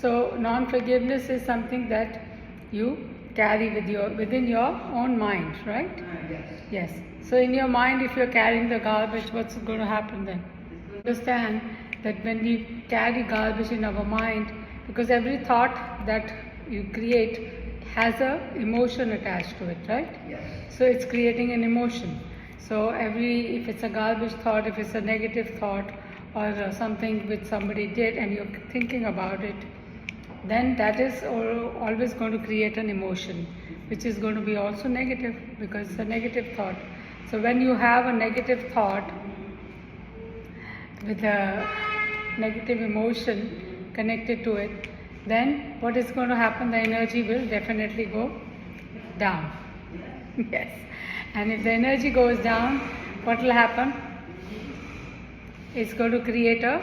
So non-forgiveness is something that you carry within your own mind, right? Yes. So in your mind, if you're carrying the garbage, what's going to happen then? Understand that when we carry garbage in our mind, because every thought that you create has a emotion attached to it, right? Yes. So it's creating an emotion. So if it's a garbage thought, if it's a negative thought, or something which somebody did and you're thinking about it, then that is always going to create an emotion, which is going to be also negative, because it's a negative thought. So when you have a negative thought with a negative emotion connected to it, then what is going to happen? The energy will definitely go down. Yes. And if the energy goes down, what will happen? It's going to create a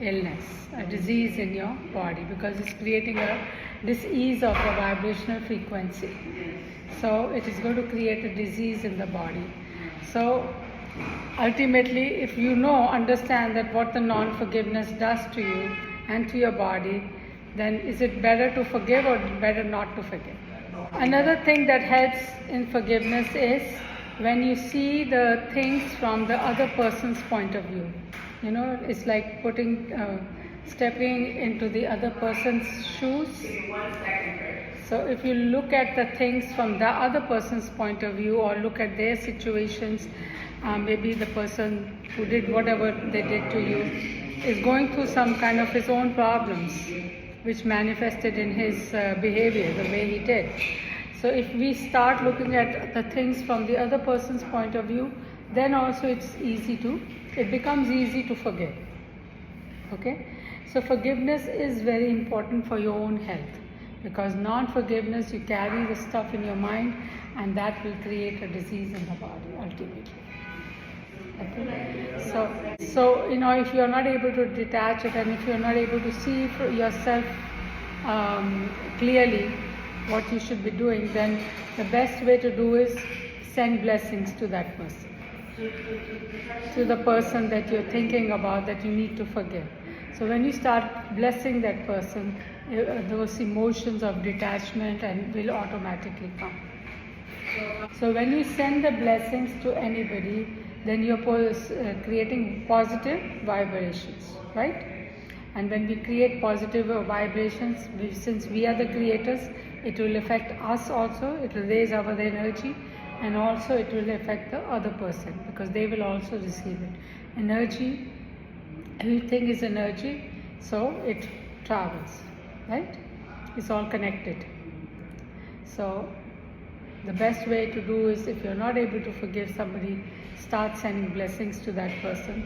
illness, a disease in your body, because it's creating a dis-ease of the vibrational frequency. So it is going to create a disease in the body. So ultimately, if you understand that what the non-forgiveness does to you and to your body, then is it better to forgive or better not to forgive? Another thing that helps in forgiveness is when you see the things from the other person's point of view. It's like stepping into the other person's shoes. So if you look at the things from the other person's point of view, or look at their situations, maybe the person who did whatever they did to you is going through some kind of his own problems, which manifested in his behavior, the way he did. So if we start looking at the things from the other person's point of view, then also it becomes easy to forgive. Okay? So forgiveness is very important for your own health, because non-forgiveness, you carry the stuff in your mind, and that will create a disease in the body ultimately. Okay? So if you are not able to detach it, and if you are not able to see for yourself clearly what you should be doing, then the best way to do is send blessings to that person, to the person that you're thinking about, that you need to forgive. So when you start blessing that person, those emotions of detachment will automatically come. So when you send the blessings to anybody, then you're creating positive vibrations, right? And when we create positive vibrations, since we are the creators, it will affect us also, it will raise our energy, and also it will affect the other person, because they will also receive it. Energy, everything is energy, so it travels, right? It's all connected. So the best way to do is, if you're not able to forgive somebody, start sending blessings to that person.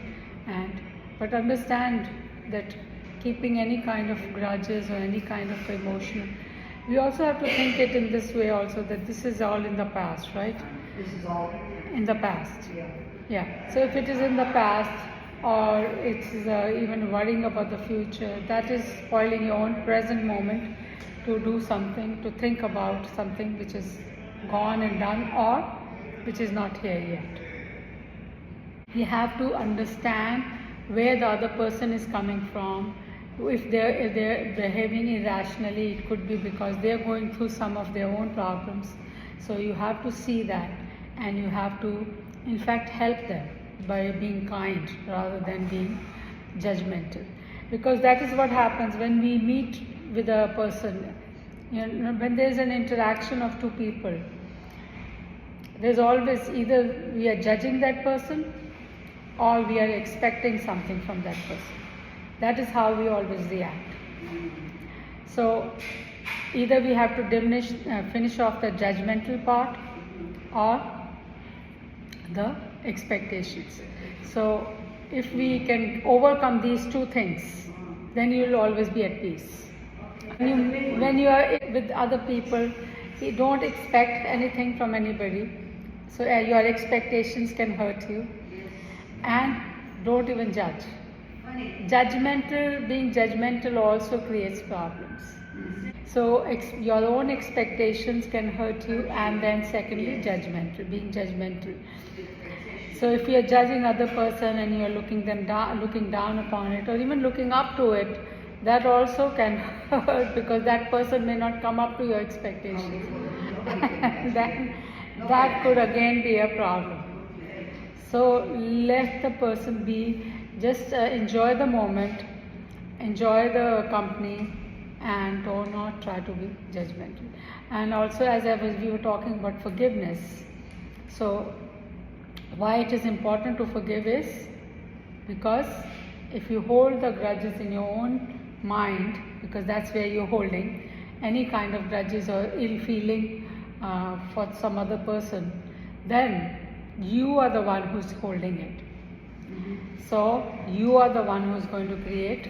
But understand that keeping any kind of grudges or any kind of emotion, we also have to think it in this way also, that this is all in the past, right? This is all in the past. Yeah. So if it is in the past, or it's even worrying about the future, that is spoiling your own present moment to do something, to think about something which is gone and done, or which is not here yet. You have to understand where the other person is coming from. If they're behaving irrationally, it could be because they're going through some of their own problems. So you have to see that, and you have to, in fact, help them by being kind rather than being judgmental. Because that is what happens when we meet with a person. When there's an interaction of two people, there's always either we are judging that person, or we are expecting something from that person. That is how we always react. So either we have to finish off the judgmental part, or the expectations. So if we can overcome these two things, then you will always be at peace. When you are with other people, you don't expect anything from anybody. So your expectations can hurt you. And don't even judge. Being judgmental also creates problems. So your own expectations can hurt you, and then secondly, being judgmental. So if you are judging other person and you are looking down upon it, or even looking up to it, that also can hurt, because that person may not come up to your expectations. Then that could again be a problem. So let the person be, just enjoy the moment, enjoy the company, and do not try to be judgmental. And also, as we were talking about forgiveness, so why it is important to forgive is because if you hold the grudges in your own mind, because that's where you're holding any kind of grudges or ill feeling for some other person, then you are the one who's holding it. So you are the one who's going to create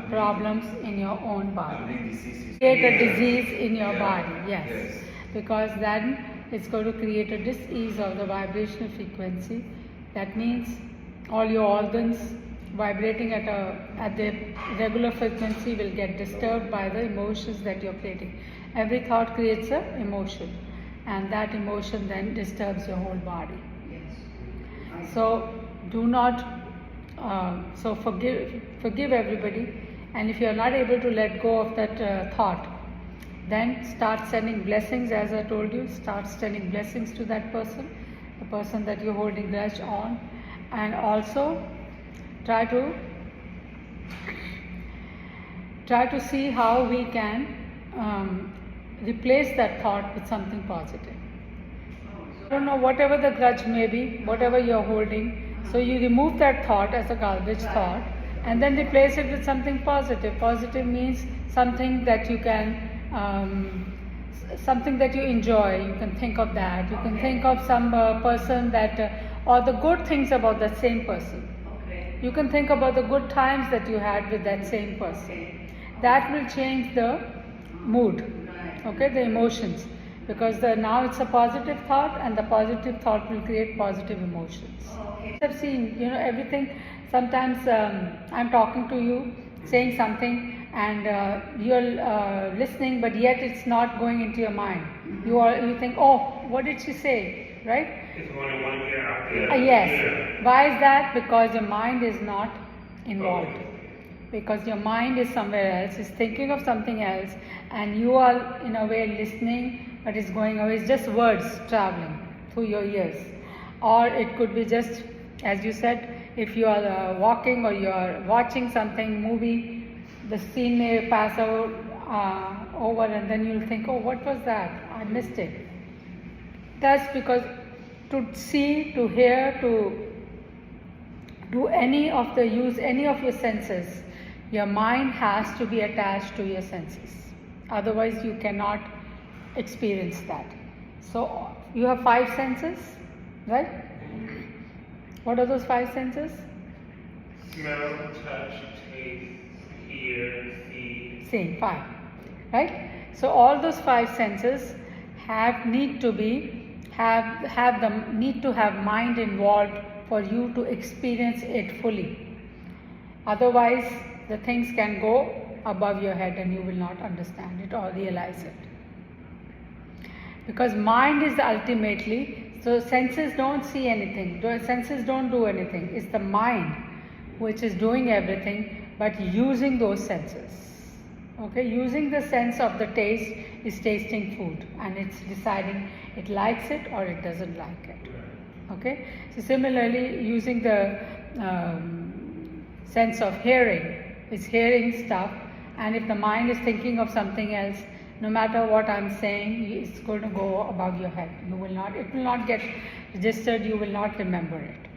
problems in your own body. Create a disease in your body, yes. Because then it's going to create a dis-ease of the vibrational frequency. That means all your organs vibrating at the regular frequency will get disturbed by the emotions that you're creating. Every thought creates an emotion, and that emotion then disturbs your whole body. So do not, so forgive everybody, and if you are not able to let go of that thought, then start sending blessings. As I told you, start sending blessings to that person, the person that you're holding grudge on, and also try to see how we can replace that thought with something positive. I don't know, whatever the grudge may be, whatever you're holding, so you remove that thought as a garbage thought and then replace it with something positive. Positive means something that you can, something that you enjoy. You can think of that. You can think of some person that, or the good things about that same person. You can think about the good times that you had with that same person. That will change the mood, okay, the emotions. Because now it's a positive thought, and the positive thought will create positive emotions. I've seen, everything. Sometimes I'm talking to you, saying something, and you're listening, but yet it's not going into your mind. You think, oh, what did she say, right? It's only one ear out there. Yes. Why is that? Because your mind is not involved. Because your mind is somewhere else, is thinking of something else, and you are in a way listening, but it's going away. It's just words traveling through your ears. Or it could be just, as you said, if you are walking or you are watching something, movie, the scene may pass over, and then you'll think, oh, what was that? I missed it. That's because to see, to hear, to do use any of your senses, your mind has to be attached to your senses. Otherwise, you cannot experience that. So, you have 5 senses, right? What are those 5 senses? Smell, touch, taste, hear, see. See, 5, right? So, all those 5 senses need to have mind involved for you to experience it fully. Otherwise, the things can go above your head and you will not understand it or realize it. Because mind is ultimately, so senses don't see anything, senses don't do anything. It's the mind which is doing everything, but using those senses. Okay, using the sense of the taste is tasting food, and it's deciding it likes it or it doesn't like it. Okay, so similarly, using the sense of hearing, is hearing stuff, and if the mind is thinking of something else, no matter what I'm saying, it's going to go above your head. It will not get registered, you will not remember it.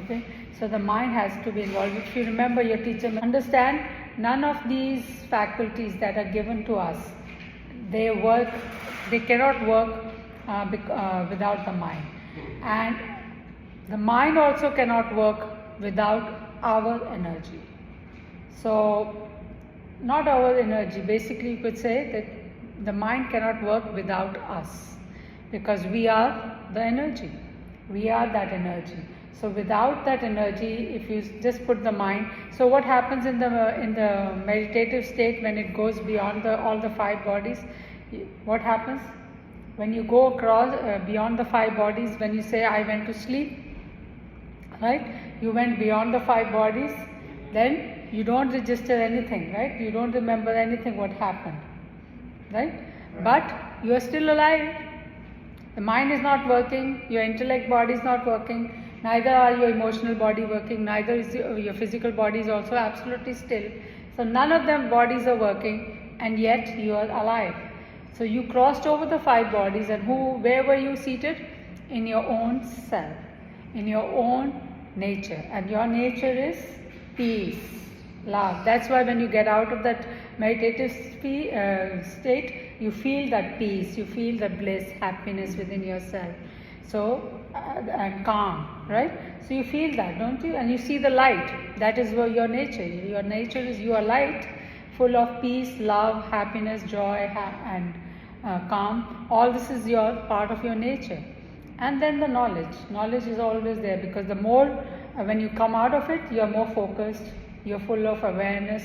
Okay, so the mind has to be involved. If you remember your teacher, understand none of these faculties that are given to us, they cannot work without the mind. And the mind also cannot work without our energy. So, not our energy, basically you could say that the mind cannot work without us, because we are the energy. We are that energy. So without that energy, if you just put the mind, so what happens in the meditative state when it goes beyond all the 5 bodies? What happens? When you go across beyond the 5 bodies, when you say, I went to sleep, right? You went beyond the 5 bodies, then You don't register anything, right? You don't remember anything what happened, right? But you are still alive. The mind is not working, your intellect body is not working, neither are your emotional body working, neither is your physical body is also absolutely still. So none of them bodies are working, and yet you are alive. So you crossed over the 5 bodies, and where were you seated? In your own self, in your own nature. And your nature is peace, love. That's why when you get out of that meditative state, you feel that peace, you feel that bliss, happiness within yourself. So, and calm, right? So you feel that, don't you? And you see the light. That is your nature. Your nature is you are light, full of peace, love, happiness, joy, and calm. All this is your part of your nature. And then the knowledge. Knowledge is always there, because the more, when you come out of it, you are more focused, you are full of awareness,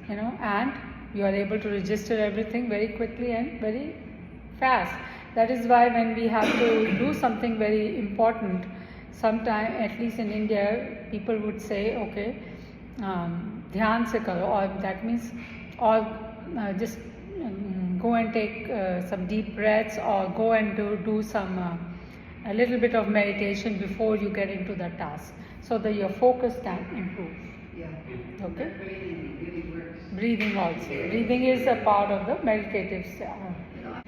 and you are able to register everything very quickly and very fast. That is why when we have to do something very important, sometime, at least in India, people would say, okay, dhyan se karo, or that means, or just go and take some deep breaths, or go and do some a little bit of meditation before you get into the task, so that your focus can improve. Yeah. Okay? Breathing really works. Breathing also. Breathing is a part of the meditative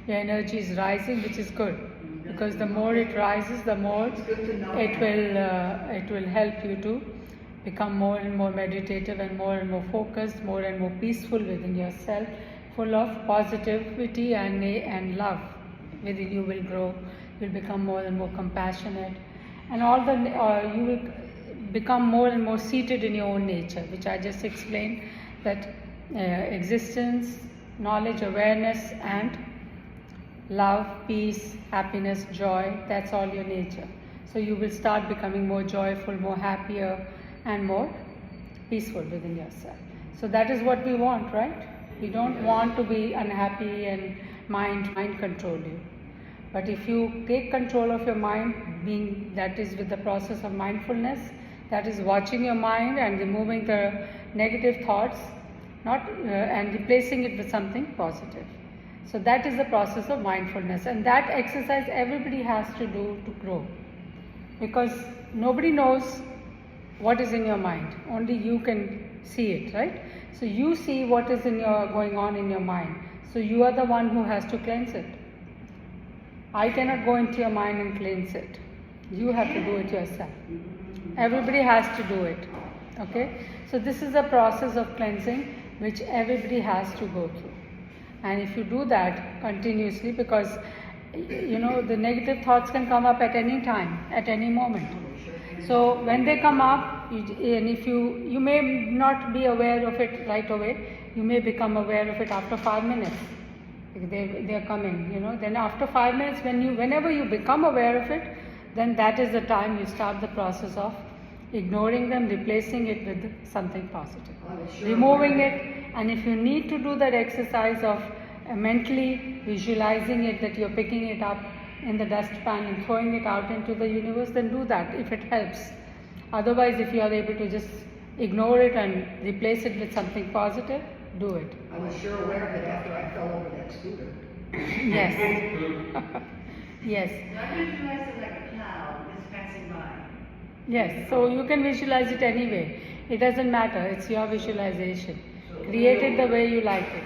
your energy is rising, which is good, because the more it rises, the more it will help you to become more and more meditative, and more focused, more and more peaceful within yourself, full of positivity and love within you will grow. You'll become more and more compassionate, and you will become more and more seated in your own nature, which I just explained, that existence, knowledge, awareness, and love, peace, happiness, joy, that's all your nature. So you will start becoming more joyful, more happier, and more peaceful within yourself. So that is what we want, right? We don't want to be unhappy and mind control you. But if you take control of your mind, that is with the process of mindfulness, that is watching your mind and removing the negative thoughts, and replacing it with something positive. So that is the process of mindfulness, and that exercise everybody has to do to grow, because nobody knows what is in your mind. Only you can see it, right? So you see what is going on in your mind. So you are the one who has to cleanse it. I cannot go into your mind and cleanse it. You have to do it yourself. Everybody has to do it. Okay? So this is a process of cleansing which everybody has to go through. And if you do that continuously, because the negative thoughts can come up at any time, at any moment. So when they come up, and if you may not be aware of it right away, you may become aware of it after 5 minutes. They are coming, Then after 5 minutes, whenever you become aware of it, then that is the time you start the process of ignoring them, replacing it with something positive, removing it. And if you need to do that exercise of mentally visualizing it, that you're picking it up in the dustpan and throwing it out into the universe, then do that if it helps. Otherwise, if you are able to just ignore it and replace it with something positive, do it. I was sure aware of it after I fell over that scooter. Yes. Yes. I visualize it like a cloud that's passing by. Yes, so you can visualize it anyway. It doesn't matter, it's your visualization. Create it the way you like it.